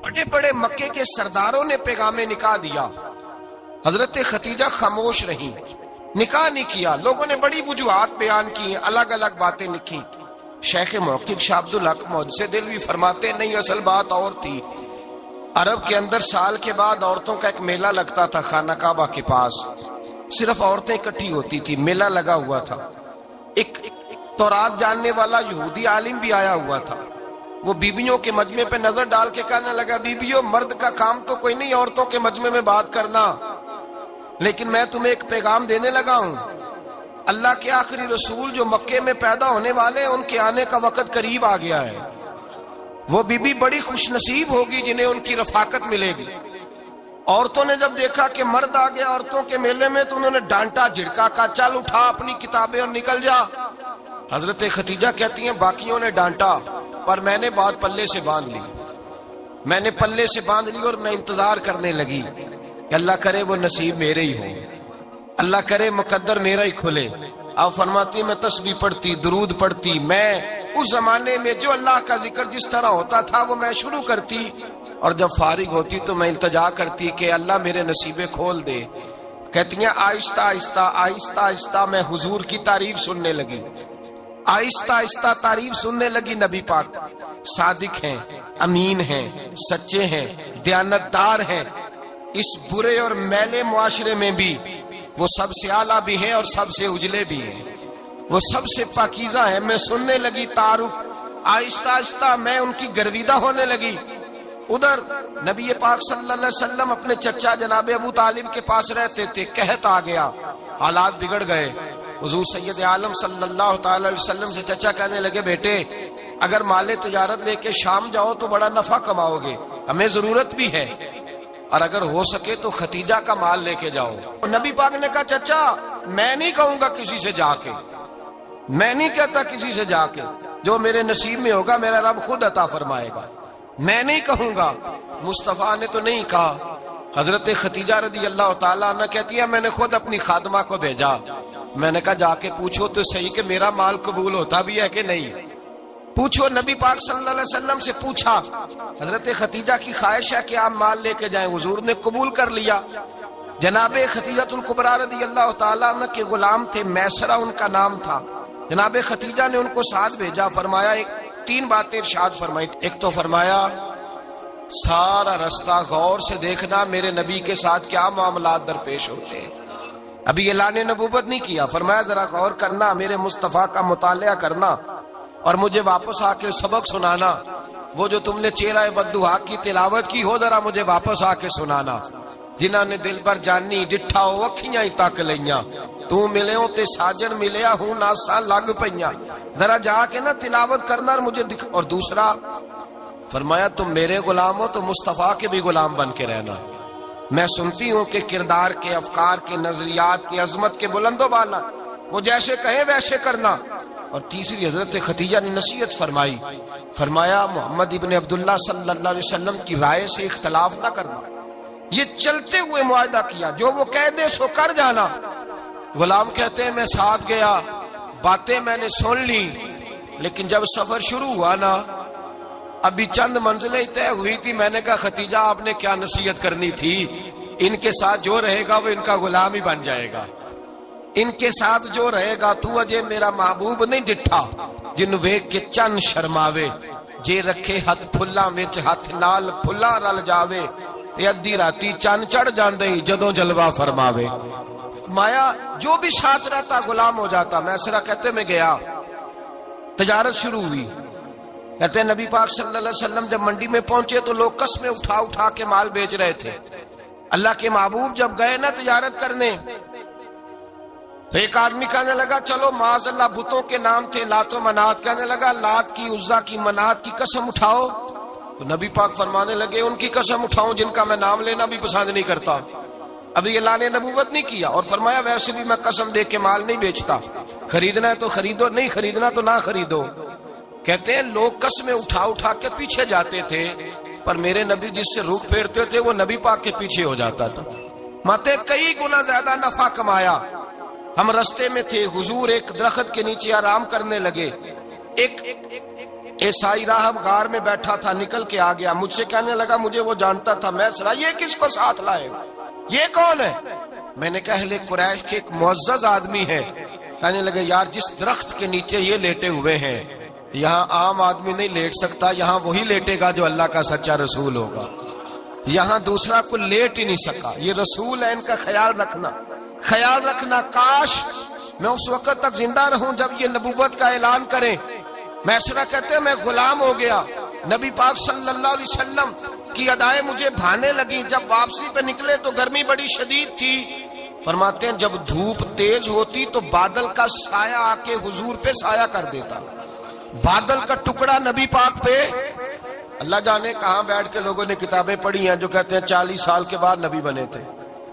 بڑے بڑے مکے کے سرداروں نے پیغام نکاح دیا، حضرت خدیجہ خاموش رہی، نکاح نہیں کیا۔ لوگوں نے بڑی وجوہات بیان کی، الگ الگ باتیں لکھی۔ شیخ محقق شاہ عبدالحق محدث دہلوی فرماتے ہیں نہیں، اصل بات اور تھی۔ عرب کے اندر سال کے بعد عورتوں کا ایک میلہ لگتا تھا خانہ کعبہ کے پاس، صرف عورتیں اکٹھی ہوتی تھی، میلہ لگا ہوا تھا۔ ایک تورات جاننے والا یہودی عالم بھی آیا ہوا تھا، وہ بیویوں کے مجمع پہ نظر ڈال کے کہنے لگا بیویوں، مرد کا کام تو کوئی نہیں عورتوں کے مجمع میں بات کرنا، لیکن میں تمہیں ایک پیغام دینے لگا ہوں۔ اللہ کے آخری رسول جو مکے میں پیدا ہونے والے، ان کے آنے کا وقت قریب آ گیا ہے۔ وہ بی بی بڑی خوش نصیب ہوگی جنہیں ان کی رفاقت ملے گی۔ عورتوں نے جب دیکھا کہ مرد آ گیا عورتوں کے میلے میں تو انہوں نے ڈانٹا جھڑکا، کہا چل اٹھا اپنی کتابیں اور نکل جا۔ حضرت خدیجہ کہتی ہیں باقیوں نے ڈانٹا پر میں نے بات پلے سے باندھ لی، میں نے پلے سے باندھ لی اور میں انتظار کرنے لگی کہ اللہ کرے وہ نصیب میرے ہی ہو، اللہ کرے مقدر میرا ہی کھلے۔ آپ فرماتی میں تسبیح پڑھتی، درود پڑھتی، میں اس زمانے میں جو اللہ کا ذکر جس طرح ہوتا تھا وہ میں شروع کرتی، اور جب فارغ ہوتی تو میں التجا کرتی کہ اللہ میرے نصیبے کھول دے۔ کہتی ہیں آہستہ آہستہ آہستہ آہستہ میں حضور کی تعریف سننے لگی، آہستہ آہستہ تعریف سننے لگی۔ نبی پاک صادق ہیں، امین ہیں، سچے ہیں، دیانتدار ہیں، اس برے اور میلے معاشرے میں بھی وہ سب سے اعلیٰ بھی ہیں اور سب سے اجلے بھی ہیں، وہ سب سے پاکیزہ ہیں۔ میں سننے لگی تعارف، آہستہ آہستہ میں ان کی گرویدہ ہونے لگی۔ ادھر نبی پاک صلی اللہ علیہ وسلم اپنے چچا جناب ابو طالب کے پاس رہتے تھے، قحط آ گیا، حالات بگڑ گئے۔ حضور سید عالم صلی اللہ تعالی علیہ وسلم سے چچا کہنے لگے بیٹے اگر مال تجارت لے کے شام جاؤ تو بڑا نفع کماؤ گے، ہمیں ضرورت بھی ہے، اور اگر ہو سکے تو ختیجہ کا مال لے کے جاؤ۔ نبی پاک نے کہا چچا میں نہیں کہوں گا کسی سے جا کے، میں نہیں کہتا کسی سے جا کے، جو میرے نصیب میں ہوگا میرا رب خود عطا فرمائے گا، میں نہیں کہوں گا۔ مصطفیٰ نے تو نہیں کہا۔ حضرت خدیجہ رضی اللہ تعالیٰ عنہ کہتی ہے میں نے خود اپنی خادمہ کو بھیجا، میں نے کہا جا کے پوچھو تو صحیح کہ میرا مال قبول ہوتا بھی ہے کہ نہیں، پوچھو۔ نبی پاک صلی اللہ علیہ وسلم سے پوچھا، حضرت خدیجہ کی خواہش ہے کہ آپ مال لے کے جائیں، حضور نے قبول کر لیا۔ جناب خدیجہ الکبریٰ رضی اللہ تعالیٰ عنہ کے غلام تھے، میسرہ ان کا نام تھا، جناب خدیجہ نے ان کو ساتھ بھیجا، فرمایا ایک تین باتیں ارشاد فرمائی۔ ایک تو فرمایا سارا رستہ غور سے دیکھنا میرے نبی کے ساتھ کیا معاملات درپیش ہوتے ہیں، ابھی اعلان نبوت نہیں کیا، فرمایا ذرا غور کرنا، میرے مصطفیٰ کا مطالعہ کرنا اور مجھے واپس آ کے سبق سنانا، وہ جو تم نے چہرہ بددعا کی تلاوت کی ہو ذرا مجھے واپس آ کے سنانا، جنہاں نے دل پر جانی ڈٹھا ہو اکھیاں ہی تک لئیاں، تو ملے ہوں تے ساجن ملیا ہوں ناساں لگ پئیاں، ذرا جا کے نا تلاوت کرنا اور مجھے دکھ۔ اور دوسرا فرمایا تم میرے غلام ہو تو مصطفیٰ کے بھی غلام بن کے رہنا، میں سنتی ہوں کہ کردار کے، افکار کے، نظریات کی، عظمت کے بلند و بالا، وہ جیسے کہیں ویسے کرنا۔ اور تیسری حضرت خدیجہ نے نصیحت فرمائی، فرمایا محمد ابن عبداللہ صلی اللہ علیہ وسلم کی رائے سے اختلاف نہ کرنا، یہ چلتے ہوئے معاہدہ کیا، جو وہ کہہ دے سو کر جانا۔ غلام کہتے ہیں میں ساتھ گیا، باتیں میں نے سن لی، لیکن جب سفر شروع ہوا نا ابھی چند منزلیں طے ہوئی تھی، میں نے کہا خدیجہ آپ نے کیا نصیحت کرنی تھی، ان کے ساتھ جو رہے گا وہ ان کا غلام ہی بن جائے گا، ان کے ساتھ جو رہے گا تو اجے میرا محبوب نہیں ڈٹھا جن ویکھ کے چن شرماوے، جے رکھے ہاتھ پھلاں وچ ہاتھ نال پھلا رل جاوے، تے ادھی راتی چن چڑھ جاندے جدوں جلوہ فرماوے۔ مایا جو بھی ساتھ رہتا غلام ہو جاتا۔ میسرہ کہتے میں گیا، تجارت شروع ہوئی، کہتے ہیں نبی پاک صلی اللہ علیہ وسلم جب منڈی میں پہنچے تو لوگ قسمیں اٹھا اٹھا کے مال بیچ رہے تھے۔ اللہ کے محبوب جب گئے نا تجارت کرنے تو ایک آدمی کہنے لگا چلو معاذ اللہ بتوں کے نام تھے لات و منات، کہنے لگا لات کی، عزا کی، منات کی قسم اٹھاؤ، تو نبی پاک فرمانے لگے ان کی قسم اٹھاؤں جن کا میں نام لینا بھی پسند نہیں کرتا، ابھی اعلان نبوت نہیں کیا، اور فرمایا ویسے بھی میں قسم دے کے مال نہیں بیچتا، خریدنا ہے تو خریدو، نہیں خریدنا تو نہ خریدو۔ کہتے ہیں لوگ قسمیں اٹھا اٹھا کے پیچھے جاتے تھے، پر میرے نبی جس سے رخ پھیرتے تھے وہ نبی پاک کے پیچھے ہو جاتا تھا۔ ماتے کئی گنا زیادہ نفع کمایا۔ ہم رستے میں تھے، حضور ایک درخت کے نیچے آرام کرنے لگے، ایک عیسائی راہب غار میں بیٹھا تھا، نکل کے آ گیا، مجھ سے کہنے لگا مجھے وہ جانتا تھا، میں سنا یہ کس کو ساتھ لائے، یہ کون ہے؟ میں نے کہا اہل قریش کے ایک معزز آدمی ہے۔ کہنے لگے یار جس درخت کے نیچے یہ لیٹے ہوئے ہیں یہاں عام آدمی نہیں لیٹ سکتا، یہاں وہی لیٹے گا جو اللہ کا سچا رسول ہوگا، یہاں دوسرا کوئی لیٹ ہی نہیں سکا، یہ رسول ہے، ان کا خیال رکھنا۔ کاش میں اس وقت تک زندہ رہوں جب یہ نبوت کا اعلان کریں۔ میسرہ کہتے ہیں میں غلام ہو گیا، نبی پاک صلی اللہ علیہ وسلم کی ادائیں مجھے بھانے لگیں۔ جب واپسی پہ نکلے تو گرمی بڑی شدید تھی، فرماتے ہیں جب دھوپ تیز ہوتی تو بادل کا سایہ آ کے حضور پہ سایہ کر دیتا، بادل کا ٹکڑا نبی پاک پہ۔ اللہ جانے کہاں بیٹھ کے لوگوں نے کتابیں پڑھی ہیں جو کہتے ہیں 40 سال کے بعد نبی بنے تھے،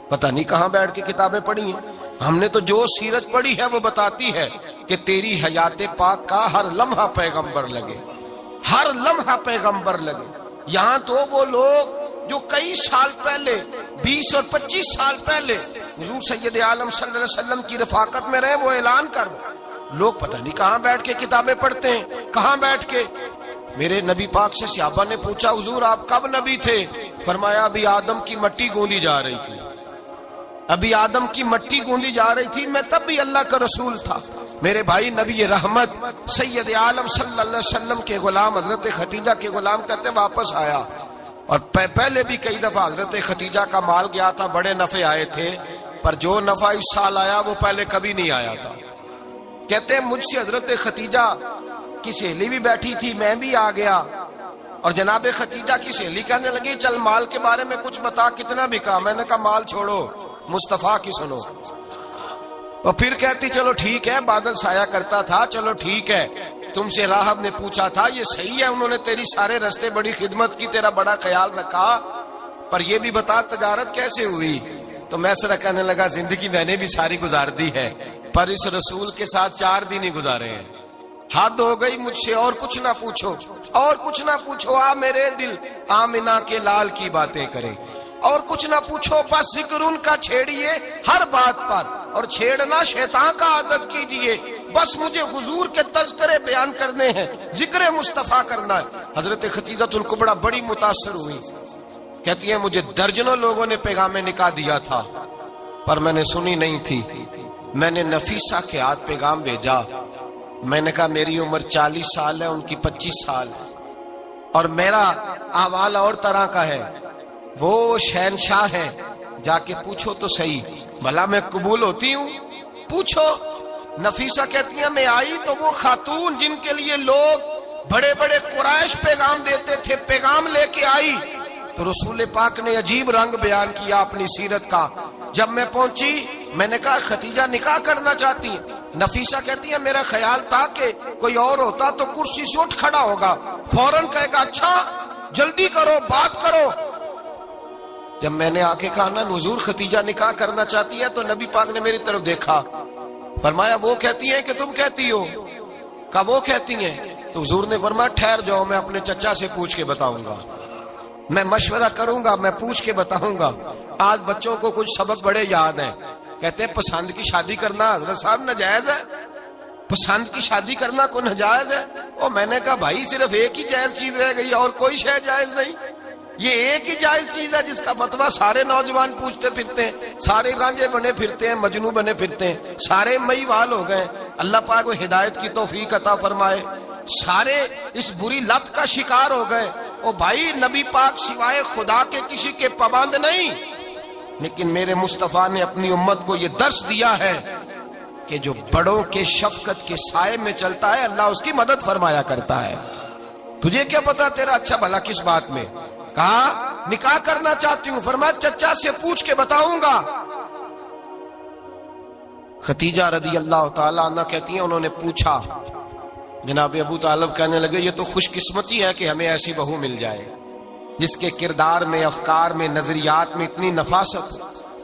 پتہ نہیں کہاں بیٹھ کے کتابیں پڑھی ہیں۔ ہم نے تو جو سیرت پڑھی ہے وہ بتاتی ہے کہ تیری حیات پاک کا ہر لمحہ پیغمبر لگے، ہر لمحہ پیغمبر لگے۔ یہاں تو وہ لوگ جو کئی سال پہلے 20 اور 25 سال پہلے حضور سید عالم صلی اللہ علیہ وسلم کی رفاقت میں رہے، وہ اعلان کر لوگ پتہ نہیں کہاں بیٹھ کے کتابیں پڑھتے ہیں، کہاں بیٹھ کے۔ میرے نبی پاک سے صحابہ نے پوچھا حضور آپ کب نبی تھے؟ فرمایا ابھی آدم کی مٹی گوندی جا رہی تھی، ابھی آدم کی مٹی گوندی جا رہی تھی، میں تب بھی اللہ کا رسول تھا۔ میرے بھائی نبی رحمت سید عالم صلی اللہ علیہ وسلم کے غلام حضرت خدیجہ کے غلام کہتے واپس آیا، اور پہلے بھی کئی دفعہ حضرت خدیجہ کا مال گیا تھا، بڑے نفع آئے تھے، پر جو نفع اس سال آیا وہ پہلے کبھی نہیں آیا تھا۔ کہتے ہیں مجھ سے حضرت خدیجہ کی سہیلی بھی بیٹھی تھی، میں بھی آ گیا، اور جناب خدیجہ کی سہیلی کہنے لگی چل مال کے بارے میں کچھ بتا، کتنا بکا؟ میں نے کہا مال چھوڑو، مصطفیٰ کی سنو۔ اور پھر کہتی چلو ٹھیک ہے، بادل سایہ کرتا تھا، چلو ٹھیک ہے، تم سے راہب نے پوچھا تھا یہ صحیح ہے، انہوں نے تیری سارے رستے بڑی خدمت کی، تیرا بڑا خیال رکھا، پر یہ بھی بتا تجارت کیسے ہوئی؟ تو میں سر کہنے لگا زندگی میں نے بھی ساری گزار دی ہے، پر اس رسول کے ساتھ 4 دن ہی گزارے ہیں، حد ہو گئی مجھ سے، اور کچھ نہ پوچھو، اور کچھ نہ پوچھو، آ میرے دل آمنہ کے لال کی باتیں کرے، اور کچھ نہ پوچھو، بس ذکر ان کا چھیڑیے ہر بات پر، اور چھیڑنا شیطان کا عادت کیجئے، بس مجھے حضور کے تذکرے بیان کرنے ہیں، ذکر مصطفیٰ کرنا ہے۔ حضرت خدیجہ الکبریٰ بڑی متاثر ہوئی، کہتی ہیں مجھے درجنوں لوگوں نے پیغام نکاح دیا تھا پر میں نے سنی نہیں تھی، میں نے نفیسہ کے ہاتھ پیغام بھیجا، میں نے کہا میری عمر 40 سال ہے، ان کی 25 سال ہے، اور میرا احوال اور طرح کا ہے، وہ شہنشاہ ہے، جا کے پوچھو تو صحیح، بھلا میں قبول ہوتی ہوں؟ پوچھو۔ نفیسہ کہتی ہیں میں آئی تو وہ خاتون جن کے لیے لوگ بڑے بڑے قریش پیغام دیتے تھے، پیغام لے کے آئی، تو رسول پاک نے عجیب رنگ بیان کیا اپنی سیرت کا۔ جب میں پہنچی میں نے کہا خدیجہ نکاح کرنا چاہتی ہیں؟ نفیسہ کہتی ہے میرا خیال تھا کہ کوئی اور ہوتا تو کرسی سے اٹھ کھڑا ہوگا، فوراً کہے گا اچھا جلدی کرو بات کرو۔ جب میں نے آ کے کہا نا حضور خدیجہ نکاح کرنا چاہتی ہے، تو نبی پاک نے میری طرف دیکھا، فرمایا وہ کہتی ہیں کہ تم کہتی ہو؟ کہا وہ کہتی ہیں، تو حضور نے فرمایا ٹھہر جاؤ، میں اپنے چچا سے پوچھ کے بتاؤں گا، میں مشورہ کروں گا، میں پوچھ کے بتاؤں گا۔ آج بچوں کو کچھ سبق بڑے یاد ہیں، کہتے ہیں پسند کی شادی کرنا حضرت صاحب ناجائز ہے، پسند کی شادی کرنا کوئی ناجائز ہے؟ اور میں نے کہا بھائی صرف ایک ہی جائز چیز رہ گئی، اور کوئی شے جائز نہیں، یہ ایک ہی جائز چیز ہے جس کا فتویٰ سارے نوجوان پوچھتے پھرتے ہیں، سارے رانجے بنے پھرتے ہیں، مجنوں بنے پھرتے ہیں، سارے مئی وال ہو گئے۔ اللہ پاک وہ ہدایت کی توفیق عطا فرمائے، سارے اس بری لت کا شکار ہو گئے۔ او بھائی نبی پاک سوائے خدا کے کسی کے پابند نہیں، لیکن میرے مصطفیٰ نے اپنی امت کو یہ درس دیا ہے کہ جو بڑوں کے شفقت کے سائے میں چلتا ہے اللہ اس کی مدد فرمایا کرتا ہے۔ تجھے کیا پتا تیرا اچھا بھلا کس بات میں؟ کہا نکاح کرنا چاہتی ہوں، فرمایا چچا سے پوچھ کے بتاؤں گا۔ خدیجہ رضی اللہ تعالیٰ عنہ کہتی ہیں انہوں نے پوچھا، جناب ابو طالب کہنے لگے یہ تو خوش قسمتی ہے کہ ہمیں ایسی بہو مل جائے جس کے کردار میں، افکار میں، نظریات میں اتنی نفاست ہو۔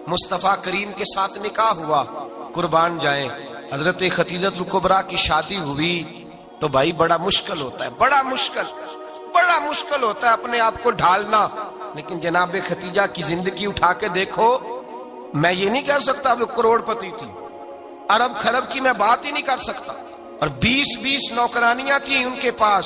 مصطفیٰ کریم کے ساتھ نکاح ہوا، قربان جائیں۔ حضرت خدیجہ الکبریٰ کی شادی ہوئی تو بھائی بڑا مشکل ہوتا ہے، بڑا مشکل ہوتا ہے اپنے آپ کو ڈھالنا، لیکن جناب خدیجہ کی زندگی اٹھا کے دیکھو، میں یہ نہیں کہہ سکتا وہ کروڑ پتی تھی، ارب خرب کی میں بات ہی نہیں کر سکتا، اور 20 نوکرانیاں تھیں ان کے پاس،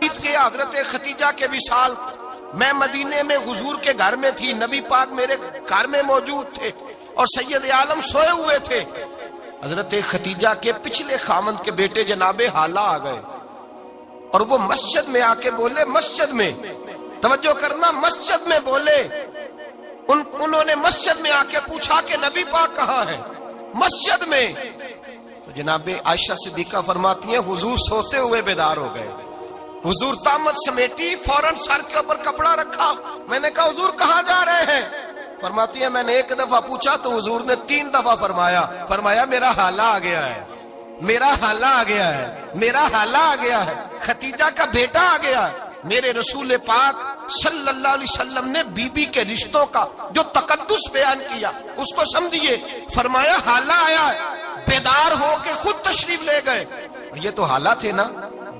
بیت گیا حضرت ختیجہ کے وصال، میں مدینے میں حضور کے گھر میں تھی، نبی پاک میرے گھر میں موجود تھے اور سید عالم سوئے ہوئے تھے۔ حضرت ختیجہ کے پچھلے خامند کے بیٹے جناب حالہ آ گئے اور وہ مسجد میں آ کے بولے، مسجد میں توجہ کرنا، مسجد میں بولے، انہوں نے مسجد میں آ کے پوچھا کہ نبی پاک کہاں ہے؟ مسجد میں۔ تو جناب عائشہ صدیقہ فرماتی ہیں حضور سوتے ہوئے بیدار ہو گئے، حضور طامت سمیٹی، فوراً سر کے اوپر کپڑا رکھا۔ میں نے کہا حضور کہاں جا رہے ہیں؟ فرماتی ہیں میں نے ایک دفعہ پوچھا تو حضور نے 3 دفعہ فرمایا میرا حالہ آ گیا ہے، میرا حالہ آ گیا ہے، میرا حالہ آ گیا ہے، ختیجہ کا بیٹا آ گیا ہے۔ میرے رسول پاک صلی اللہ علیہ وسلم نے بی بی کے رشتوں کا جو تقدس بیان کیا اس کو سمجھیے، فرمایا حالہ آیا ہے، بیدار ہو کے خود تشریف لے گئے۔ یہ تو حالہ تھے نا،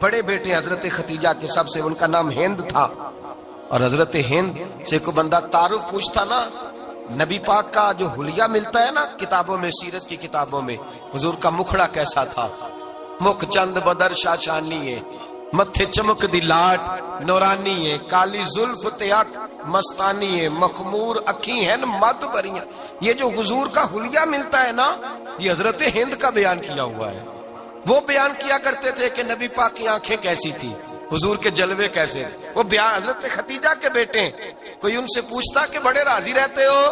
بڑے بیٹے حضرت ختیجہ کے، سب سے ان کا نام ہند تھا، اور حضرت ہند سے کوئی بندہ تعارف پوچھتا نا، نبی پاک کا جو حلیہ ملتا ہے نا کتابوں میں، سیرت کی کتابوں میں، حضور کا مکھڑا کیسا تھا، مکھ چند بدر شاشانی ہے، متھے چمک دی لاٹ نورانی ہے، کالی زلف تیاک مستانی ہے، مخمور اکھی ہیں مد بریاں۔ یہ جو حضور کا حلیہ ملتا ہے نا، یہ حضرت ہند کا بیان کیا ہوا ہے۔ وہ بیان کیا کرتے تھے کہ نبی پاک کی آنکھیں کیسی تھی، حضور کے جلوے کیسے، وہ بیان حضرت ختیجہ کے بیٹے ہیں۔ کوئی ان سے پوچھتا کہ بڑے راضی رہتے ہو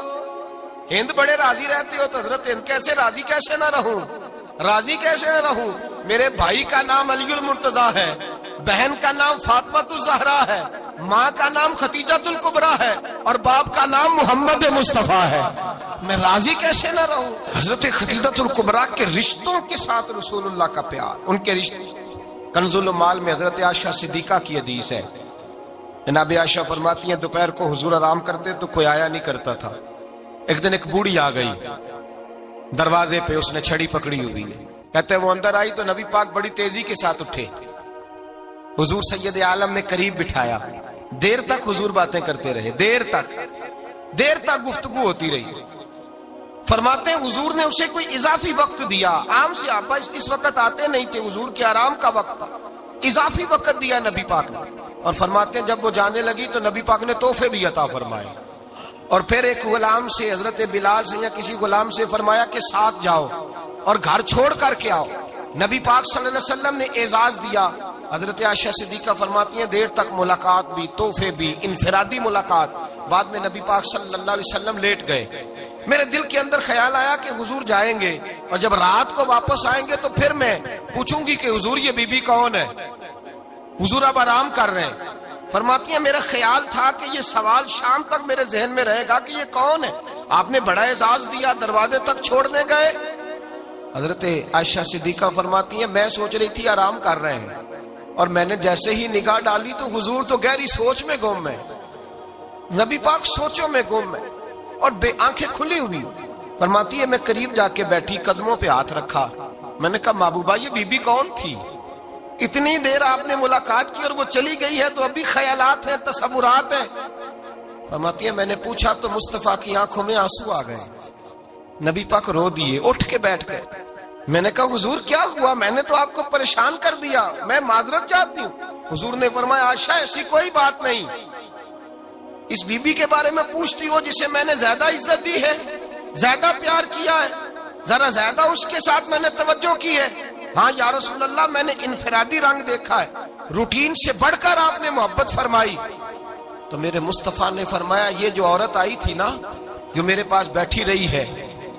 ہند، بڑے راضی رہتے ہو، تو حضرت ہند کیسے راضی کیسے نہ رہوں، راضی کیسے نہ رہوں، میرے بھائی کا نام علی المرتضیٰ ہے، بہن کا نام فاطمۃ الزہرا ہے، ماں کا نام ختیجۃ الکبریٰ ہے، اور باپ کا نام محمد مصطفیٰ ہے، میں راضی کیسے نہ رہوں۔ حضرت ختیجۃ الکبریٰ کے رشتوں کے ساتھ رسول اللہ کا پیار، ان کے رشتے۔ کنز المال میں حضرت عائشہ صدیقہ کی حدیث ہے، جناب عائشہ فرماتی ہیں دوپہر کو حضور آرام کرتے تو کوئی آیا نہیں کرتا تھا۔ ایک دن ایک بوڑھی آ گئی دروازے پہ، اس نے چھڑی پکڑی ہوئی ہے، کہتے وہ اندر آئی تو نبی پاک بڑی تیزی کے ساتھ اٹھے، حضور سید عالم نے قریب بٹھایا، دیر تک حضور باتیں کرتے رہے، دیر تک گفتگو ہوتی رہی۔ فرماتے ہیں حضور نے اسے کوئی اضافی وقت دیا، عام صحابہ اس وقت آتے نہیں تھے، حضور کے آرام کا وقت تھا، اضافی وقت دیا نبی پاک نے۔ اور فرماتے ہیں جب وہ جانے لگی تو نبی پاک نے تحفے بھی عطا فرمائے، اور پھر ایک غلام سے، حضرت بلال سے یا کسی غلام سے فرمایا کہ ساتھ جاؤ اور گھر چھوڑ کر کے آؤ۔ نبی پاک صلی اللہ علیہ وسلم نے اعزاز دیا۔ حضرت عائشہ صدیقہ فرماتی ہیں دیر تک ملاقات بھی، تحفے بھی، انفرادی ملاقات۔ بعد میں نبی پاک صلی اللہ علیہ وسلم لیٹ گئے، میرے دل کے اندر خیال آیا کہ حضور جائیں گے اور جب رات کو واپس آئیں گے تو پھر میں پوچھوں گی کہ حضور یہ بی بی کون ہے، حضور اب آرام کر رہے ہیں۔ فرماتی ہیں میرا خیال تھا کہ یہ سوال شام تک میرے ذہن میں رہے گا کہ یہ کون ہے، آپ نے بڑا اعزاز دیا، دروازے تک چھوڑنے گئے۔ حضرت عائشہ صدیقہ فرماتی ہیں میں سوچ رہی تھی آرام کر رہے ہیں، اور میں نے جیسے ہی نگاہ ڈالی تو حضور تو گہری سوچ میں گم ہے، نبی پاک سوچوں میں گم ہے اور بے آنکھیں کھلی ہوئی۔ فرماتی ہے میں قریب جا کے بیٹھی، قدموں پہ ہاتھ رکھا، میں نے کہا محبوبہ یہ بی بی کون تھی؟ اتنی دیر آپ نے ملاقات کی اور وہ چلی گئی ہے تو ابھی خیالات ہیں، تصورات ہیں۔ فرماتی ہے میں نے پوچھا تو مصطفیٰ کی آنکھوں میں آنسو آ گئے، نبی پاک رو دیے، اٹھ کے بیٹھ گئے۔ میں نے کہا حضور کیا ہوا، میں نے تو آپ کو پریشان کر دیا، میں معذرت چاہتی ہوں۔ حضور نے فرمایا عائشہ ایسی کوئی بات نہیں، اس بی بی کے بارے میں پوچھتی ہو جسے میں نے زیادہ عزت دی ہے، زیادہ پیار کیا ہے، ذرا زیادہ اس کے ساتھ میں نے توجہ کی ہے۔ ہاں یا رسول اللہ میں نے انفرادی رنگ دیکھا ہے، روٹین سے بڑھ کر آپ نے محبت فرمائی۔ تو میرے مصطفیٰ نے فرمایا یہ جو عورت آئی تھی نا، جو میرے پاس بیٹھی رہی ہے،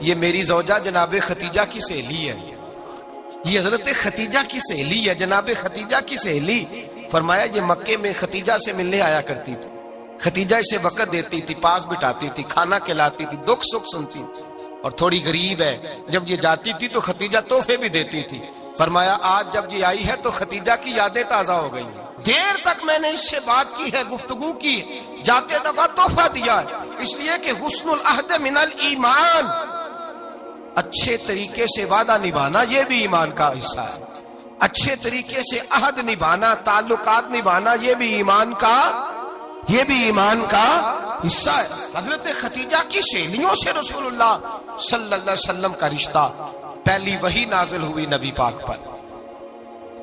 یہ میری زوجہ جناب ختیجہ کی سہیلی ہے، یہ حضرت ختیجہ کی سہیلی ہے، جناب ختیجہ کی سہیلی۔ فرمایا یہ مکے میں ختیجہ سے ملنے آیا کرتی تھی، ختیجہ اسے وقت دیتی تھی، پاس بٹھاتی تھی، کھانا کھلاتی تھی، دکھ سکھ سنتی تھی، اور تھوڑی غریب ہے، جب یہ جاتی تھی تو ختیجہ تحفے بھی دیتی تھی۔ فرمایا آج جب یہ آئی ہے تو ختیجہ کی یادیں تازہ ہو گئی ہیں، دیر تک میں نے اس سے بات کی ہے، گفتگو کی، جاتے دفعہ تحفہ دیا ہے، اس لیے کہ حسن العہد من الایمان، اچھے طریقے سے وعدہ نبھانا یہ بھی ایمان کا حصہ ہے، اچھے طریقے سے عہد نبھانا، تعلقات نبھانا یہ بھی ایمان کا حصہ ہے۔ حضرت ختیجہ کی سہیلیوں سے رسول اللہ صلی اللہ علیہ وسلم کا رشتہ، پہلی وحی نازل ہوئی نبی پاک پر،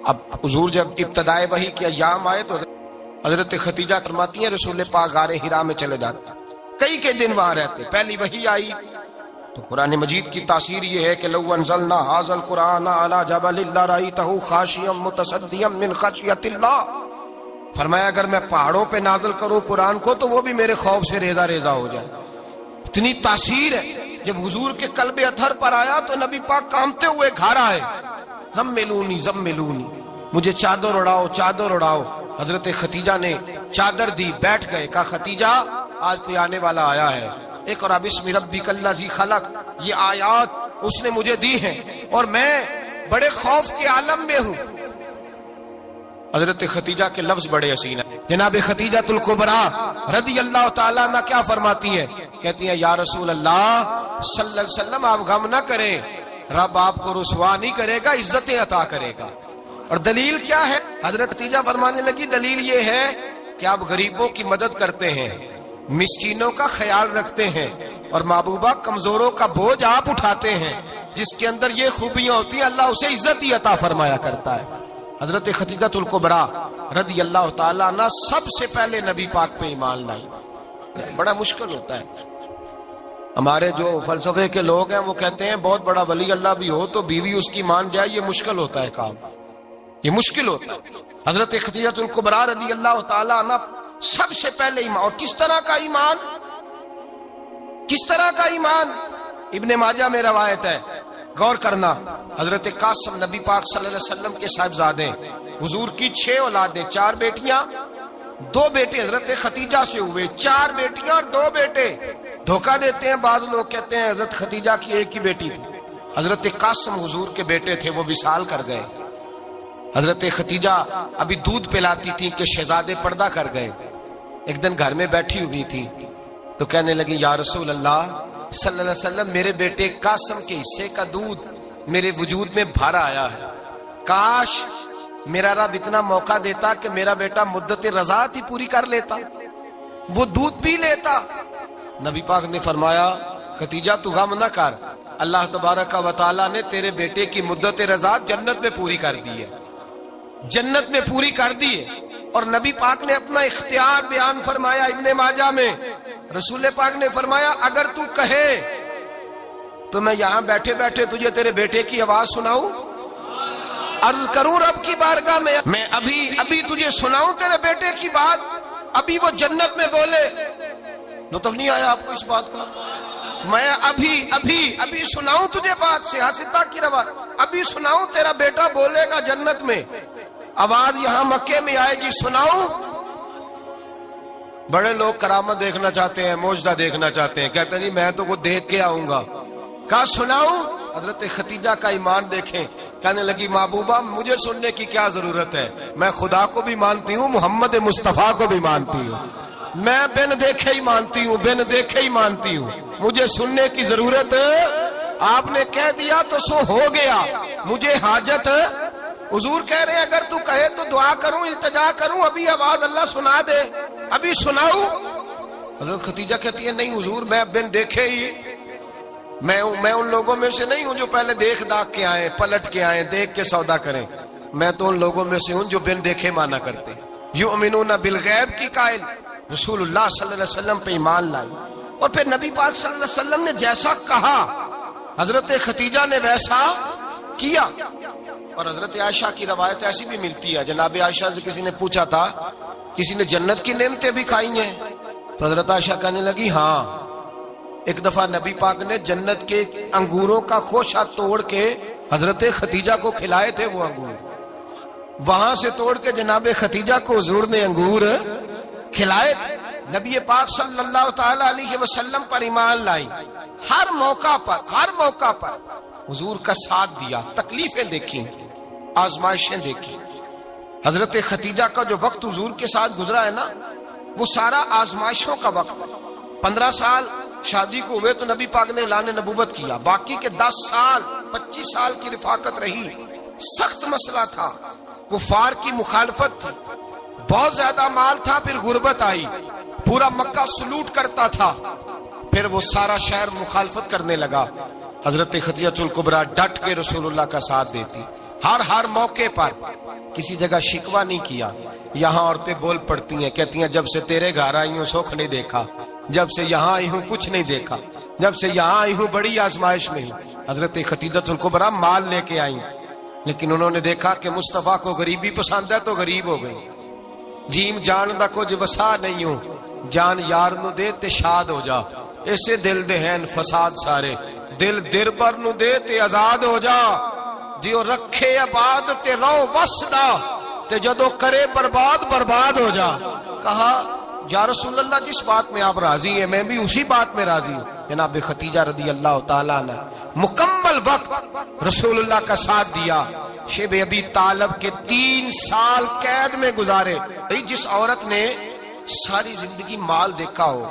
اب حضور جب ابتدائے وحی کے ایام آئے تو حضرت خدیجہ فرماتی ہیں رسول پاک غار ہرا میں چلے جاتے، کئی کے دن وہاں رہتے. پہلی وحی آئی تو قرآن مجید کی تاثیر یہ ہے کہ لو انزلنا ھذا القرآن علی جبل لرأیتہ خاشعا متصدعا من خشیۃ اللہ، فرمایا اگر میں پہاڑوں پہ نازل کروں قرآن کو تو وہ بھی میرے خوف سے ریزہ ریزہ ہو جائے. اتنی تاثیر ہے. جب حضور کے قلب اطہر پر آیا تو نبی پاک کانپتے ہوئے گھر آئے، زملونی زملونی، مجھے چادر اڑاؤ چادر اڑاؤ. حضرت خدیجہ نے چادر دی، بیٹھ گئے. کہا خدیجہ آج کوئی آنے والا آیا ہے، اقرأ بسم ربک الذی خلق، یہ آیات اس نے مجھے دی ہیں اور میں بڑے خوف کے عالم میں ہوں. حضرت خدیجہ کے لفظ بڑے حسین ہیں. جناب خدیجہ الکبریٰ رضی اللہ تعالیٰ عنہ کیا فرماتی ہیں؟ کہتی ہیں یا رسول اللہ صلی اللہ علیہ وسلم آپ غم نہ کریں، رب آپ کو رسوا نہیں کرے گا، عزتیں عطا کرے گا. اور دلیل کیا ہے؟ حضرت خدیجہ فرمانے لگی دلیل یہ ہے کہ آپ غریبوں کی مدد کرتے ہیں، مسکینوں کا خیال رکھتے ہیں، اور محبوبہ کمزوروں کا بوجھ آپ اٹھاتے ہیں. جس کے اندر یہ خوبیاں ہوتی ہیں اللہ اسے عزت ہی عطا فرمایا کرتا ہے. حضرت خدیجہ الکبریٰ رضی اللہ تعالیٰ عنہ سب سے پہلے نبی پاک پہ ایمان لائی. بڑا مشکل ہوتا ہے. ہمارے جو فلسفے کے لوگ ہیں وہ کہتے ہیں بہت بڑا ولی اللہ بھی ہو تو بیوی اس کی مان جائے، یہ مشکل ہوتا ہے کام، یہ مشکل ہوتا ہے. حضرت خدیجہ الکبریٰ رضی اللہ تعالیٰ عنہ سب سے پہلے ایمان. اور کس طرح کا ایمان؟ کس طرح کا ایمان؟ ابن ماجہ میں روایت ہے، غور کرنا. حضرت قاسم نبی پاک صلی اللہ علیہ وسلم کے صاحبزادے، حضور کی 6 اولادیں، 4 بیٹیاں 2 بیٹے حضرت خدیجہ سے ہوئے، 4 بیٹیاں اور 2 بیٹے. دھوکہ دیتے ہیں بعض لوگ، کہتے ہیں حضرت خدیجہ کی ایک ہی بیٹی تھی. حضرت قاسم حضور کے بیٹے تھے، وہ وصال کر گئے. حضرت خدیجہ ابھی دودھ پلاتی تھی کہ شہزادے پردہ کر گئے. ایک دن گھر میں بیٹھی ہوئی تھی تو کہنے لگی یا رسول اللہ صلی اللہ علیہ وسلم میرے بیٹے قاسم کے حصے کا دودھ میرے وجود میں بھر آیا ہے، کاش میرا رب اتنا موقع دیتا کہ میرا بیٹا مدت رضاعت ہی پوری کر لیتا، وہ دودھ پی لیتا. نبی پاک نے فرمایا خدیجہ تو غم نہ کر، اللہ تبارک و تعالیٰ نے تیرے بیٹے کی مدت رضاعت جنت میں پوری کر دی ہے، جنت میں پوری کر دی ہے. اور نبی پاک نے اپنا اختیار بیان فرمایا ابن ماجہ میں. رسول پاک نے فرمایا اگر تو کہے تو میں یہاں بیٹھے بیٹھے تجھے تیرے بیٹے کی آواز سناؤں، عرض کروں رب کی بارگاہ میں ابھی تجھے سناؤں تیرے بیٹے کی بات، ابھی وہ جنت میں بولے. لطف نہیں آیا آپ کو اس بات کا؟ میں ابھی سناؤں تجھے بات، سیاستہ کی روایت، ابھی سناؤں تیرا بیٹا بولے گا جنت میں، آواز یہاں مکے میں آئے گی، سناؤں. بڑے لوگ کرامت دیکھنا چاہتے ہیں، معجزہ دیکھنا چاہتے ہیں، کہتے ہیں جی میں تو وہ دیکھ کے آؤں گا. کہا سناؤں. حضرت خدیجہ کا ایمان دیکھیں، کہنے لگی محبوبہ مجھے سننے کی کیا ضرورت ہے، میں خدا کو بھی مانتی ہوں، محمد مصطفیٰ کو بھی مانتی ہوں، میں بن دیکھے ہی مانتی ہوں، بن دیکھے ہی مانتی ہوں، مجھے سننے کی ضرورت آپ نے کہہ دیا تو سو ہو گیا، مجھے حاجت. حضور کہہ رہے ہیں اگر تو کہے تو دعا کروں، التجا کروں، ابھی آواز اللہ سنا دے، ابھی سناؤں. حضرت خدیجہ کہتی ہے نہیں حضور میں بن دیکھے ہی، میں ان لوگوں میں سے نہیں ہوں جو پہلے دیکھ داکھ کے آئیں، پلٹ کے آئیں، دیکھ کے سودا کریں. میں تو ان لوگوں میں سے ہوں جو بن دیکھے مانا کرتے. یؤمنون بالغیب کی قائل رسول اللہ صلی اللہ علیہ وسلم پہ ایمان لائی. اور پھر نبی پاک صلی اللہ علیہ وسلم نے جیسا کہا حضرت خدیجہ نے ویسا کیا. اور حضرت عائشہ کی روایت ایسی بھی ملتی ہے، جناب عائشہ سے کسی نے پوچھا تھا کسی نے جنت کی نعمتیں بھی کھائی ہیں؟ تو حضرت عائشہ کہنے لگی ہاں، ایک دفعہ نبی پاک نے جنت کے انگوروں کا خوشہ توڑ کے حضرت خدیجہ کو کھلائے تھے. وہ انگور وہاں سے توڑ کے جناب خدیجہ کو حضور نے انگور کھلائے. نبی پاک صلی اللہ تعالی علیہ وسلم پر ایمان لائی، ہر موقع پر حضور کا ساتھ دیا، تکلیفیں دیکھیں، آزمائشیں دیکھیں. حضرت خدیجہ کا جو وقت حضور کے ساتھ گزرا ہے نا وہ سارا آزمائشوں کا وقت. 15 سال شادی کو ہوئے تو نبی پاک نے اعلان نبوت کیا، باقی کے 10 سال 25 سال کی رفاقت رہی. سخت مسئلہ تھا، کفار کی مخالفت تھی، بہت زیادہ مال تھا، پھر غربت آئی، پورا مکہ سلوٹ کرتا تھا، پھر وہ سارا شہر مخالفت کرنے لگا. حضرت خدیجہ الکبریٰ ڈٹ کے رسول اللہ کا ساتھ دیتی. ہر موقع پر کسی جگہ شکوہ نہیں کیا. یہاں عورتیں بول پڑتی ہیں، کہتی ہیں جب سے تیرے گھر آئی ہوں سکھ نہیں دیکھا، جب سے یہاں آئی ہوں کچھ نہیں دیکھا، جب سے یہاں آئی ہوں بڑی آزمائش میں ہوں. حضرت خدیجہ الکبریٰ مال لے کے آئیں، لیکن انہوں نے دیکھا کہ مصطفیٰ کو غریبی پسند ہے تو غریب ہو گئی. جیم جان دا کچھ وسا نہیں ہوں، جان یار نو دے تے شاد ہو جا. ایسے دل دے ہیں فساد سارے، دل در بر نو دے تے آزاد ہو جا. دیو رکھے آباد تے رو وسدا، تے جدو کرے برباد برباد ہو جا. کہا یا رسول اللہ جس بات میں آپ راضی ہیں میں بھی اسی بات میں راضی ہوں. جناب خدیجہ رضی اللہ تعالیٰ نے مکمل وقت رسول اللہ کا ساتھ دیا. شیب ابی طالب کے 3 سال قید میں گزارے. جس عورت نے ساری زندگی مال دیکھا ہو،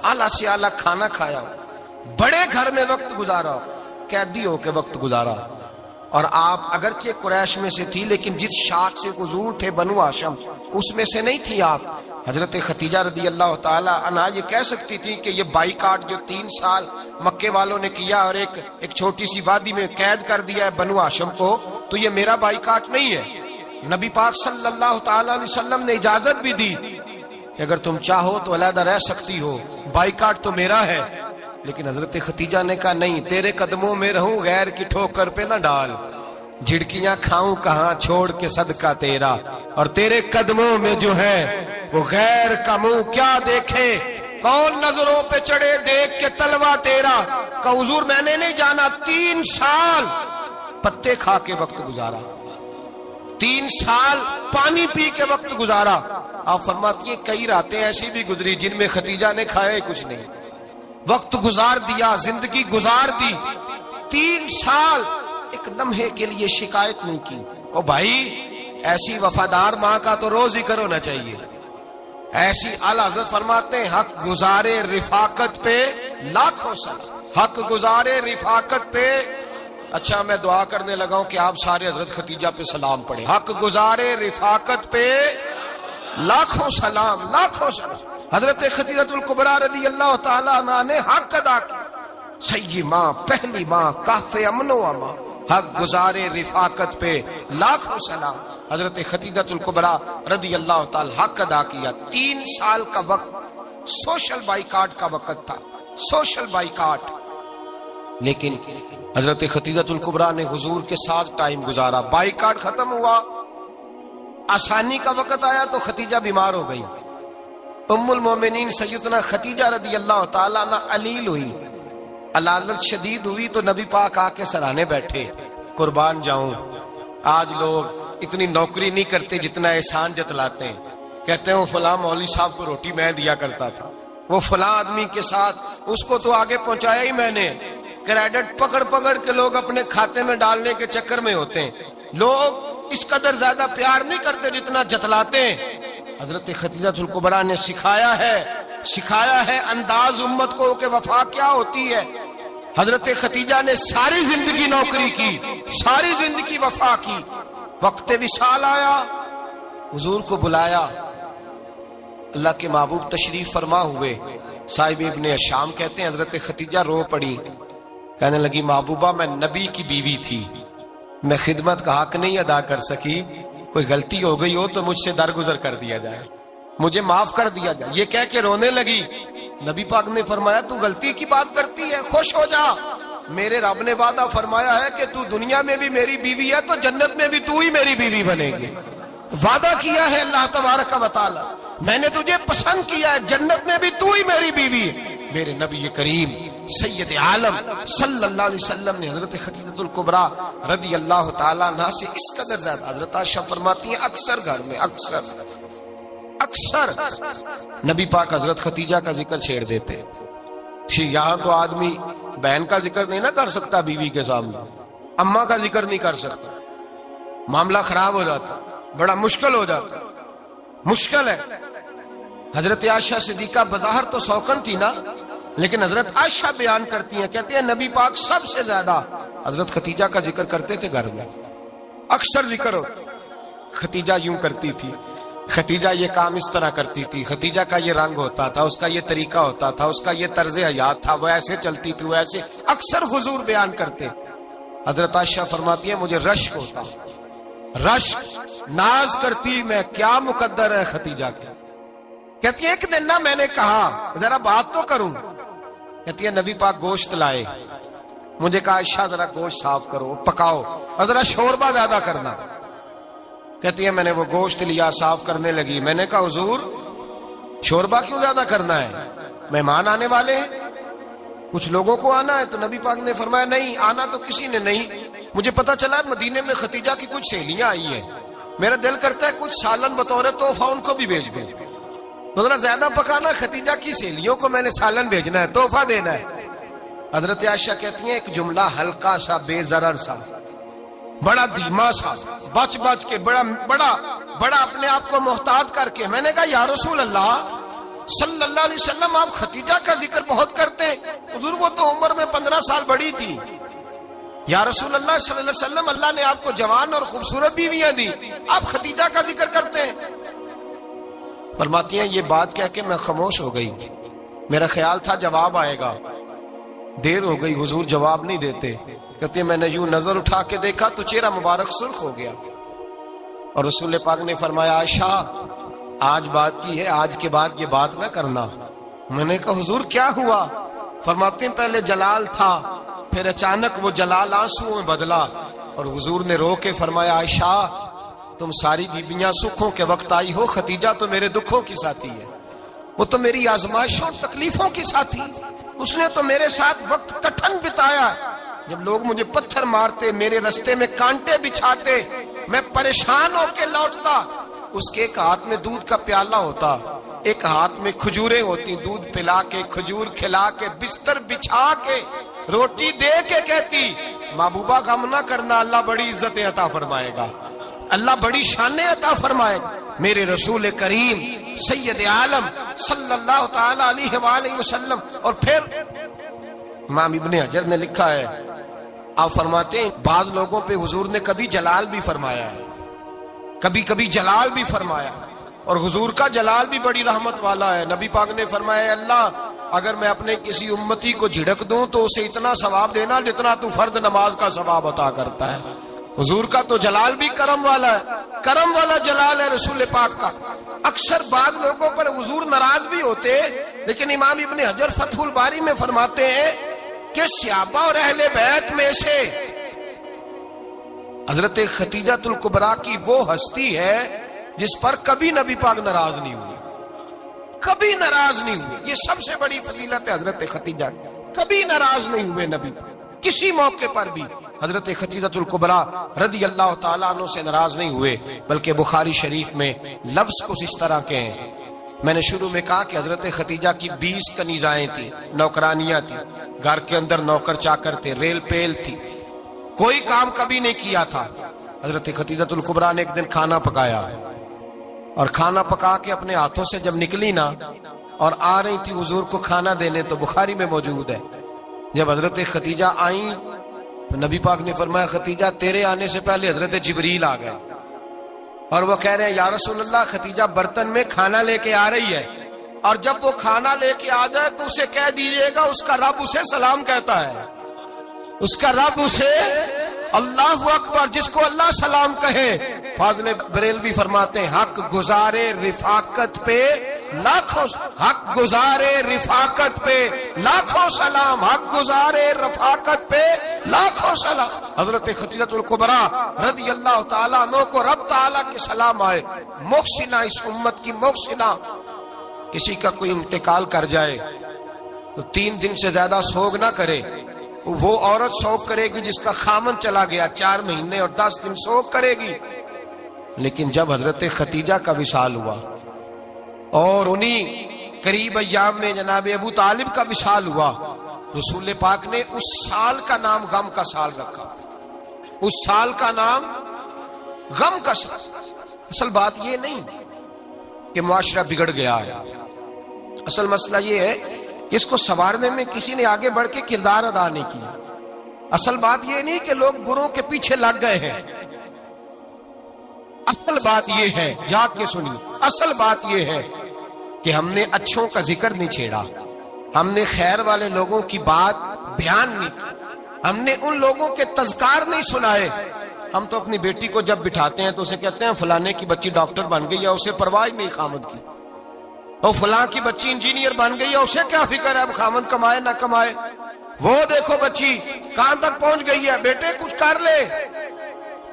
اعلیٰ سے اعلیٰ کھانا کھایا ہو، بڑے گھر میں وقت گزارا ہو، قیدی ہو کے وقت گزارا. اور آپ اگرچہ قریش میں سے تھی لیکن جس شاخ سے حضور تھے بنو ہاشم اس میں سے نہیں تھی آپ. حضرت خدیجہ رضی اللہ تعالی عنہا یہ کہہ سکتی تھی کہ یہ بائیکاٹ جو 3 سال مکے والوں نے کیا اور ایک چھوٹی سی وادی میں قید کر دیا ہے بنو ہاشم کو، تو یہ میرا بائیکاٹ نہیں ہے. نبی پاک صلی اللہ تعالی علیہ وسلم نے اجازت بھی دی کہ اگر تم چاہو تو علیحدہ رہ سکتی ہو، بائیکاٹ تو میرا ہے. لیکن حضرت خدیجہ نے کہا نہیں، تیرے قدموں میں رہوں غیر کی ٹھوکر پہ نہ ڈال. جھڑکیاں کھاؤں کہاں چھوڑ کے صدقہ تیرا، اور تیرے قدموں میں جو ہے وہ غیر کا منہ کیا دیکھے، کون نظروں پہ چڑھے دیکھ کے تلوا تیرا. کہ حضور میں نے نہیں جانا. 3 سال پتے کھا کے وقت گزارا، 3 سال پانی پی کے وقت گزارا. آپ فرماتی ہیں کئی راتیں ایسی بھی گزری جن میں خدیجہ نے کھایا کچھ نہیں، وقت گزار دیا، زندگی گزار دی. 3 سال ایک لمحے کے لیے شکایت نہیں کی. او بھائی ایسی وفادار ماں کا تو روز ذکر ہونا چاہیے. ایسی اعلیٰ حضرت فرماتے ہیں حق گزارے رفاقت پہ لاکھوں سلام، حق گزارے رفاقت پہ. اچھا میں دعا کرنے لگا ہوں کہ آپ سارے حضرت خدیجہ پہ سلام پڑھیں. حق گزارے رفاقت پہ لاکھوں سلام، لاکھوں سلام. حضرت خدیجہ الکبریٰ رضی اللہ تعالیٰ عنہ نے حق ادا کیا. سیدی ماں، پہلی ماں، کہف امن و امان، حق گزارے رفاقت پہ لاکھوں سلام. حضرت خدیجہ الکبریٰ رضی اللہ تعالی حق ادا کیا. 3 سال کا وقت سوشل بائیکاٹ کا وقت تھا، سوشل بائیکاٹ. لیکن حضرت خدیجہ الکبریٰ نے حضور کے ساتھ ٹائم گزارا. بائیکاٹ ختم ہوا، آسانی کا وقت آیا تو خدیجہ بیمار ہو گئی. ام المومنین سیدنا خدیجہ رضی اللہ تعالیٰ عنہ علیل ہوئی، علالت شدید ہوئی تو نبی پاک آ کے سرانے بیٹھے. قربان جاؤں آج لوگ اتنی نوکری نہیں کرتے جتنا احسان جتلاتے ہیں. کہتے ہیں وہ فلاں مولوی صاحب کو روٹی میں دیا کرتا تھا، وہ فلاں آدمی کے ساتھ اس کو تو آگے پہنچایا ہی میں نے. کریڈٹ پکڑ پکڑ کے لوگ اپنے کھاتے میں ڈالنے کے چکر میں ہوتے ہیں. لوگ اس قدر زیادہ پیار نہیں کرتے جتنا جتلاتے ہیں. حضرت خدیجہ الکبریٰ نے سکھایا ہے انداز امت کو کہ وفا کیا ہوتی ہے. حضرت خدیجہ نے ساری زندگی نوکری کی، ساری زندگی وفا کی. وقت وصال آیا، حضور کو بلایا. اللہ کے محبوب تشریف فرما ہوئے. صاحب ابن شام کہتے ہیں حضرت خدیجہ رو پڑی، کہنے لگی محبوبہ میں نبی کی بیوی تھی، میں خدمت کا حق نہیں ادا کر سکی، کوئی غلطی ہو گئی ہو تو مجھ سے درگزر کر دیا جائے، مجھے معاف کر دیا جائے. یہ کہہ کے رونے لگی. نبی پاک نے فرمایا تو غلطی کی بات کرتی ہے، خوش ہو جا، میرے رب نے وعدہ فرمایا ہے کہ تو دنیا میں بھی میری بیوی ہے تو جنت میں بھی تو ہی میری بیوی بنے گی. وعدہ کیا ہے اللہ تبارک و تعالی، میں نے تجھے پسند کیا ہے، جنت میں بھی تو ہی میری بیوی ہے. میرے نبی کریم سید عالم صلی اللہ علیہ وسلم نے حضرت خدیجہ الکبریٰ رضی اللہ تعالیٰ عنہ سے اس قدر زیادہ، حضرت عائشہ فرماتی ہیں اکثر گھر میں اکثر نبی پاک حضرت خدیجہ کا ذکر چھیڑ دیتے. یہاں تو آدمی بہن کا ذکر نہیں نہ کر سکتا بیوی کے سامنے، اماں کا ذکر نہیں کر سکتا، معاملہ خراب ہو جاتا، بڑا مشکل ہو جاتا، مشکل ہے. حضرت عائشہ صدیقہ بظاہر تو سوکن تھی نا، لیکن حضرت عائشہ بیان کرتی ہیں، کہتے ہیں نبی پاک سب سے زیادہ حضرت خدیجہ کا ذکر کرتے تھے گھر میں، اکثر ذکر ہو. خدیجہ یوں کرتی تھی، خدیجہ یہ کام اس طرح کرتی تھی، خدیجہ کا یہ رنگ ہوتا تھا، اس کا یہ طریقہ ہوتا تھا، اس کا یہ طرز حیات تھا، وہ ایسے چلتی تھی، وہ ایسے، اکثر حضور بیان کرتے. حضرت عائشہ فرماتی ہیں مجھے رشک ہوتا رشک ناز کرتی میں کیا مقدر ہے خدیجہ کے. کہتی ہے ایک دن نا میں نے کہا ذرا بات تو کروں. کہتی ہے نبی پاک گوشت لائے, مجھے کہا عائشہ ذرا گوشت صاف کرو پکاؤ اور ذرا شوربہ زیادہ کرنا. کہتی ہے میں نے وہ گوشت لیا صاف کرنے لگی. میں نے کہا حضور شوربہ کیوں زیادہ کرنا ہے, مہمان آنے والے ہیں, کچھ لوگوں کو آنا ہے. تو نبی پاک نے فرمایا نہیں آنا تو کسی نے نہیں, مجھے پتا چلا مدینے میں خدیجہ کی کچھ سہیلیاں آئی ہیں, میرا دل کرتا ہے کچھ سالن بطور تحفہ ان کو بھی بھیج دوں. تو ذرا زیادہ پکانا, خدیجہ کی سہیلیوں کو میں نے سالن بھیجنا ہے, تحفہ دینا ہے. حضرت عائشہ کہتی ہیں ایک جملہ ہلکا سا بے ضرر سا بڑا دھیما سا بچ بچ کے بڑا اپنے آپ کو محتاط کر کے میں نے کہا یا رسول اللہ صلی اللہ علیہ وسلم آپ خدیجہ کا ذکر بہت کرتے ہیں. حضور وہ تو عمر میں 15 سال بڑی تھی. یا رسول اللہ صلی اللہ علیہ وسلم اللہ نے آپ کو جوان اور خوبصورت بیویاں دی, آپ خدیجہ کا ذکر کرتے ہیں. فرماتی ہیں یہ بات کہہ کے میں خاموش ہو گئی. میرا خیال تھا جواب آئے گا, دیر ہو گئی, حضور جواب نہیں دیتے. کہتے ہیں میں نے یوں نظر اٹھا کے دیکھا تو چہرہ مبارک سرخ ہو گیا. اور رسول پاک نے فرمایا عائشہ آج بات کی ہے, آج کے بعد یہ بات نہ کرنا. میں نے کہا حضور کیا ہوا؟ فرماتے ہیں پہلے جلال تھا, پھر اچانک وہ جلال آنسو میں بدلا. اور حضور نے رو کے فرمایا عائشہ تم ساری بیویاں سکھوں کے وقت آئی ہو, خدیجہ تو میرے دکھوں کی ساتھی ہے, وہ تو میری آزمائشوں تکلیفوں کی ساتھی, اس نے تو میرے ساتھ وقت کٹھن بتایا. جب لوگ مجھے پتھر مارتے, میرے رستے میں کانٹے بچھاتے, میں پریشان ہو کے لوٹتا, اس کے ایک ہاتھ میں دودھ کا پیالہ ہوتا, ایک ہاتھ میں کھجوریں ہوتی, دودھ پلا کے کھجور کھلا کے بستر بچھا کے روٹی دے کے کہتی محبوبہ غم نہ کرنا, اللہ بڑی عزتیں عطا فرمائے گا, اللہ بڑی شانیں عطا فرمائے گا. میرے رسول کریم سید عالم صلی اللہ تعالی علیہ وآلہ وسلم. اور پھر امام ابن حجر نے لکھا ہے, آپ فرماتے ہیں بعض لوگوں پہ حضور نے کبھی جلال بھی فرمایا ہے, کبھی کبھی جلال بھی فرمایا, اور حضور کا جلال بھی بڑی رحمت والا ہے. نبی پاک نے فرمایا اللہ اگر میں اپنے کسی امتی کو جھڑک دوں تو اسے اتنا ثواب دینا جتنا تو فرض نماز کا ثواب عطا کرتا ہے. حضور کا تو جلال بھی کرم والا ہے, کرم والا جلال ہے رسول پاک کا. اکثر بعض لوگوں پر حضور ناراض بھی ہوتے, لیکن امام ابن حجر فتح الباری میں فرماتے ہیں کہ صحابہ اور اہل بیت میں سے حضرت خدیجہ الکبریٰ کی وہ ہستی ہے جس پر کبھی نبی پاک ناراض نہیں ہوئی, کبھی ناراض نہیں ہوئی. یہ سب سے بڑی فضیلت ہے حضرت خدیجہ, کبھی ناراض نہیں ہوئے نبی کسی موقع پر بھی. حضرت خدیجہ الکبریٰ رضی اللہ تعالیٰ عنہ سے ناراض نہیں ہوئے, بلکہ بخاری شریف میں لفظ کچھ اس طرح کے ہیں. میں نے شروع میں کہا کہ حضرت خدیجہ کی 20 کنیزائیں تھیں, نوکرانیاں تھیں, گھر کے اندر نوکر چاکر تھے, ریل پیل تھی, کوئی کام کبھی نہیں کیا تھا. حضرت خدیجہ الکبریٰ نے ایک دن کھانا پکایا, اور کھانا پکا کے اپنے ہاتھوں سے جب نکلی نا اور آ رہی تھی حضور کو کھانا دینے, تو بخاری میں موجود ہے جب حضرت خدیجہ آئیں تو نبی پاک نے فرمایا خدیجہ تیرے آنے سے پہلے حضرت جبریل آ گئے, اور وہ کہہ رہے ہیں یا رسول اللہ خدیجہ برتن میں کھانا لے کے آ رہی ہے, اور جب وہ کھانا لے کے آ جائے تو اسے کہہ دیجئے گا اس کا رب اسے سلام کہتا ہے, اس کا رب اسے اللہ اکبر, جس کو اللہ سلام کہے. فاضل بریلوی فرماتے ہیں حق گزارے رفاقت پہ لاکھوں, حق گزارے رفاقت پہ لاکھوں سلام, حق گزارے رفاقت پہ لاکھوں سلام. حضرت خدیجہ الکبریٰ رضی اللہ تعالیٰ عنہ کو رب تعالیٰ کے سلام آئے. محسنہ, اس امت کی محسنہ. کسی کا کوئی انتقال کر جائے تو 3 دن سے زیادہ سوگ نہ کرے, وہ عورت سوگ کرے گی جس کا خامن چلا گیا, 4 مہینے اور 10 دن سوگ کرے گی. لیکن جب حضرت خدیجہ کا وصال ہوا اور انہی قریب ایام میں جناب ابو طالب کا وصال ہوا, رسول پاک نے اس سال کا نام غم کا سال رکھا, اس سال کا نام غم کا سال. اصل بات یہ نہیں کہ معاشرہ بگڑ گیا ہے, اصل مسئلہ یہ ہے کہ اس کو سنوارنے میں کسی نے آگے بڑھ کے کردار ادا نہیں کیا. اصل بات یہ نہیں کہ لوگ بروں کے پیچھے لگ گئے ہیں, اصل بات یہ ہے, جاگ کے سنیے, اصل بات یہ ہے کہ ہم نے اچھوں کا ذکر نہیں چھیڑا, ہم نے خیر والے لوگوں کی بات بیان نہیں کی, ہم نے ان لوگوں کے تذکار نہیں سنائے, ہم تو اپنی بیٹی کو جب بٹھاتے ہیں تو اسے کہتے ہیں فلانے کی بچی ڈاکٹر بن گئی ہے، اسے پرواہ نہیں خامد کی، اور فلاں کی بچی انجینئر بن گئی ہے، اسے کیا فکر ہے اب خامد کمائے نہ کمائے، وہ دیکھو بچی کہاں تک پہنچ گئی ہے، بیٹے کچھ کر لے۔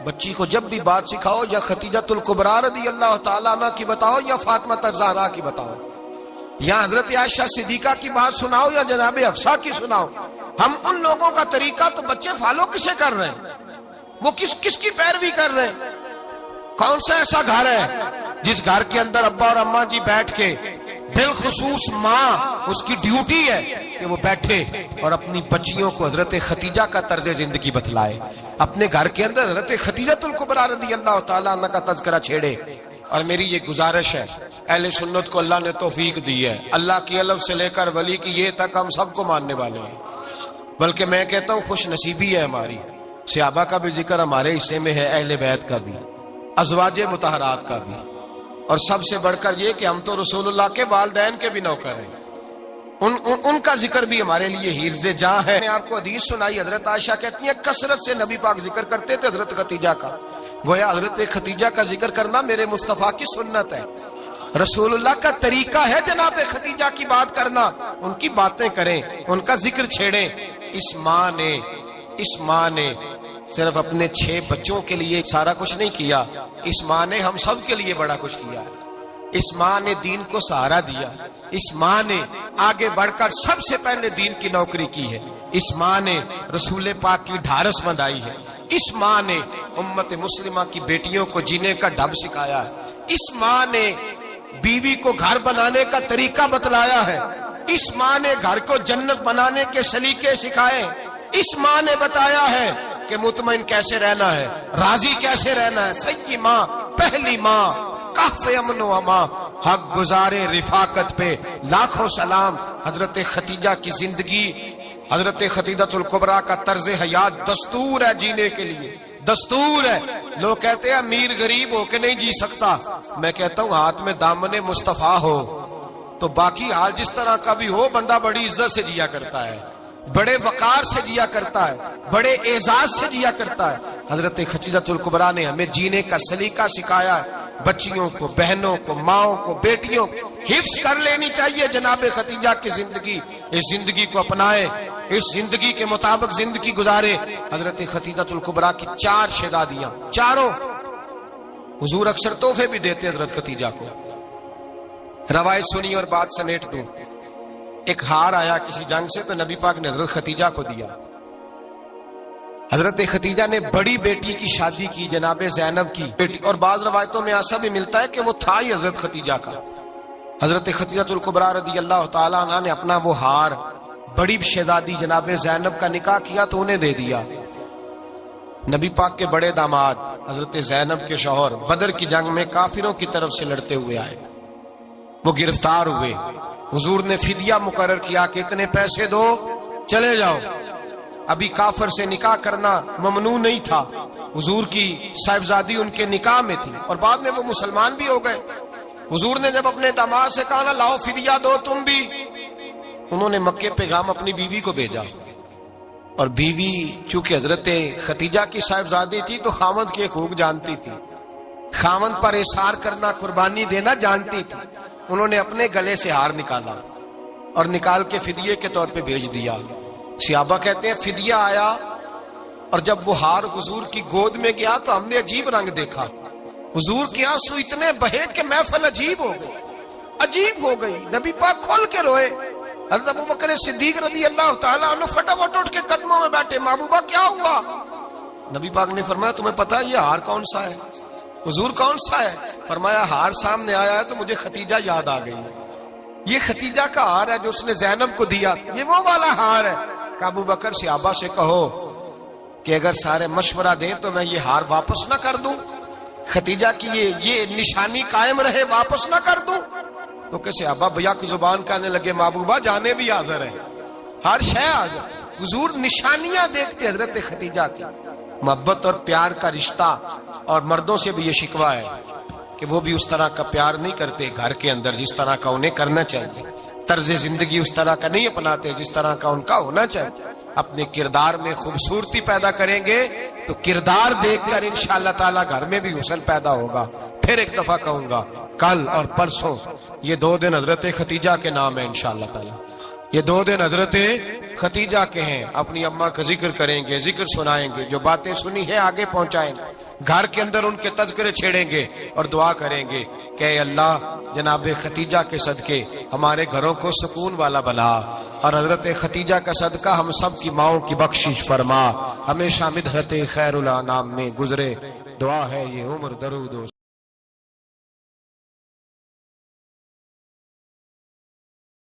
بچی کو جب بھی بات سکھاؤ یا خدیجۃ الکبریٰ رضی اللہ تعالیٰ عنہ کی بتاؤ یا فاطمہ الزہرا کی بتاؤ، یا حضرت عائشہ صدیقہ کی بات سناؤ یا جناب حفصہ کی سناؤ۔ ہم ان لوگوں کا طریقہ تو بچے فالو کسے کر رہے ہیں، وہ کس کی پیروی کر رہے ہیں؟ کون سا ایسا گھر ہے جس گھر کے اندر ابا اور اماں جی بیٹھ کے، بالخصوص ماں اس کی ڈیوٹی ہے کہ وہ بیٹھے اور اپنی بچیوں کو حضرت خدیجہ کا طرز زندگی بتلائے، اپنے گھر کے اندر حضرت خدیجۃ الکبریٰ رضی اللہ تعالیٰ عنہ کا تذکرہ چھیڑے۔ اور میری یہ گزارش ہے، اہل سنت کو اللہ نے توفیق دی ہے، اللہ کی الف سے لے کر ولی کی یہ تک ہم سب کو ماننے والے ہیں، بلکہ میں کہتا ہوں خوش نصیبی ہے ہماری، صحابہ کا بھی ذکر ہمارے حصے میں ہے، اہل بیت کا بھی، ازواج مطہرات کا بھی، اور سب سے بڑھ کر یہ کہ ہم تو رسول اللہ کے والدین کے بھی نوکر ہیں، ان کا ذکر بھی ہمارے لیے حرز جاں ہے۔ میں نے آپ کو حدیث سنائی، حضرت عائشہ کہتی ہیں کثرت سے نبی پاک ذکر کرتے تھے حضرت خدیجہ کا، گویا حضرت خدیجہ کا ذکر کرنا میرے مصطفیٰ کی سنت ہے، رسول اللہ کا طریقہ ہے جناب خدیجہ کی بات کرنا، ان کی باتیں کریں، ان کا ذکر چھیڑیں۔ اس ماں نے صرف اپنے 6 بچوں کے لیے سارا کچھ نہیں کیا، اس ماں نے ہم سب کے لیے بڑا کچھ کیا، اس ماں نے دین کو سہارا دیا، اس ماں نے آگے بڑھ کر سب سے پہلے دین کی نوکری کی ہے، اس ماں نے رسول پاک کی ڈھارس بندھائی ہے، اس ماں نے امت مسلمہ کی بیٹیوں کو جینے کا ڈھب سکھایا ہے، اس ماں نے بیوی کو گھر بنانے کا طریقہ بتلایا ہے، اس ماں نے گھر کو جنت بنانے کے سلیقے سکھائے، اس ماں نے بتایا ہے کہ مطمئن کیسے رہنا ہے، راضی کیسے رہنا ہے۔ سچی ماں، پہلی ماں، کہف امن و امان، حق گزارے رفاقت پہ لاکھوں سلام۔ حضرت خدیجہ کی زندگی، حضرت خدیجۃ الکبریٰ کا طرز حیات دستور ہے جینے کے لیے، دستور ہے۔ لوگ کہتے ہیں امیر غریب ہو کے نہیں جی سکتا، میں کہتا ہوں ہاتھ میں دامن مصطفیٰ ہو تو باقی حال جس طرح کا بھی ہو، بندہ بڑی عزت سے جیا کرتا ہے، بڑے وقار سے جیا کرتا ہے، بڑے اعزاز سے جیا کرتا ہے۔ حضرت خدیجۃ الکبریٰ نے ہمیں جینے کا سلیقہ سکھایا ہے، بچیوں کو، بہنوں کو، ماؤں کو، بیٹیوں کو حفظ کر لینی چاہیے جناب خدیجہ کی زندگی، اس زندگی کو اپنائے، اس زندگی کے مطابق زندگی گزارے۔ حضرت خدیجۃ الکبریٰ کی 4 شہزادیاں، چاروں حضور اکثر تحفے بھی دیتے حضرت خدیجہ کو۔ روایت سنی اور بات سمیٹ دوں، ایک ہار آیا کسی جنگ سے تو نبی پاک نے حضرت خدیجہ کو دیا۔ حضرت خدیجہ نے بڑی بیٹی کی شادی کی، جناب زینب کی بیٹی، اور بعض روایتوں میں ایسا بھی ملتا ہے کہ وہ تھا ہی حضرت خدیجہ کا۔ حضرت خدیجۃ الکبریٰ رضی اللہ تعالی عنہ نے اپنا وہ ہار بڑی شہزادی جناب زینب کا نکاح کیا تو انہیں دے دیا۔ نبی پاک کے بڑے داماد حضرت زینب کے شوہر بدر کی جنگ میں کافروں کی طرف سے لڑتے ہوئے آئے، وہ گرفتار ہوئے، حضور نے فدیہ مقرر کیا کہ اتنے پیسے دو چلے جاؤ۔ ابھی کافر سے نکاح کرنا ممنوع نہیں تھا، حضور کی صاحبزادی ان کے نکاح میں تھی اور بعد میں وہ مسلمان بھی ہو گئے۔ حضور نے جب اپنے داماد سے کہا نا لاؤ فدیہ دو تم بھی، انہوں نے مکے پیغام اپنی بیوی کو بھیجا، اور بیوی چونکہ حضرت خدیجہ کی صاحبزادی تھی تو خامد کے حقوق جانتی تھی، خامد پر احسار کرنا، قربانی دینا جانتی تھی۔ انہوں نے اپنے گلے سے ہار نکالا اور نکال کے فدیے کے طور پہ بھیج دیا۔ صحابہ کہتے ہیں فدیہ آیا اور جب وہ ہار حضور کی گود میں گیا تو ہم نے عجیب رنگ دیکھا، حضور کے آنسو اتنے بہے کہ محفل عجیب ہو گئی، عجیب ہو گئی، نبی پاک کھول کے روئے۔ حضرت ابوبکر صدیق رضی اللہ تعالیٰ عنہ فٹافٹ اٹھ کے قدموں میں بیٹھے، محبوبہ کیا ہوا؟ نبی پاک نے فرمایا تمہیں پتا ہے یہ ہار کون سا ہے؟ حضور کون سا ہے؟ فرمایا ہار سامنے آیا ہے تو مجھے خدیجہ یاد آ گئی، یہ خدیجہ کا ہار ہے جو اس نے زینب کو دیا، یہ وہ والا ہار ہے۔ کہ ابو بکر صحابہ سے کہو کہ اگر سارے مشورہ دیں تو میں یہ ہار واپس نہ کر دوں، خدیجہ کی یہ نشانی قائم رہے، واپس نہ کر دوں؟ تو کہ صحابہ بھیا کی زبان کہنے لگے محبوبہ جانے بھی حاضر ہیں، ہر شے حاضر۔ حضور نشانیاں دیکھتے حضرت خدیجہ کی، محبت اور پیار کا رشتہ، اور مردوں سے بھی یہ شکوہ ہے کہ وہ بھی اس طرح کا پیار نہیں کرتے گھر کے اندر جس طرح کا انہیں کرنا چاہیے، طرز زندگی اس طرح کا نہیں اپناتے جس طرح کا ان کا ہونا چاہیے۔ اپنے کردار میں خوبصورتی پیدا کریں گے تو کردار دیکھ کر انشاءاللہ تعالی گھر میں بھی حسن پیدا ہوگا۔ پھر ایک دفعہ کہوں گا، کل اور پرسوں یہ 2 دن حضرت ختیجہ کے نام ہے انشاءاللہ تعالی، یہ 2 دن حضرت ختیجہ کے ہیں۔ اپنی اماں کا ذکر کریں گے، ذکر سنائیں گے، جو باتیں سنی ہے آگے پہنچائیں گے، گھر کے اندر ان کے تذکرے چھیڑیں گے اور دعا کریں گے کہ اے اللہ جناب ختیجہ کے صدقے ہمارے گھروں کو سکون والا بنا، اور حضرت ختیجہ کا صدقہ ہم سب کی ماؤں کی بخشش فرما، ہمیشہ مدحت خیر الانام میں گزرے۔ دعا ہے یہ عمر درود و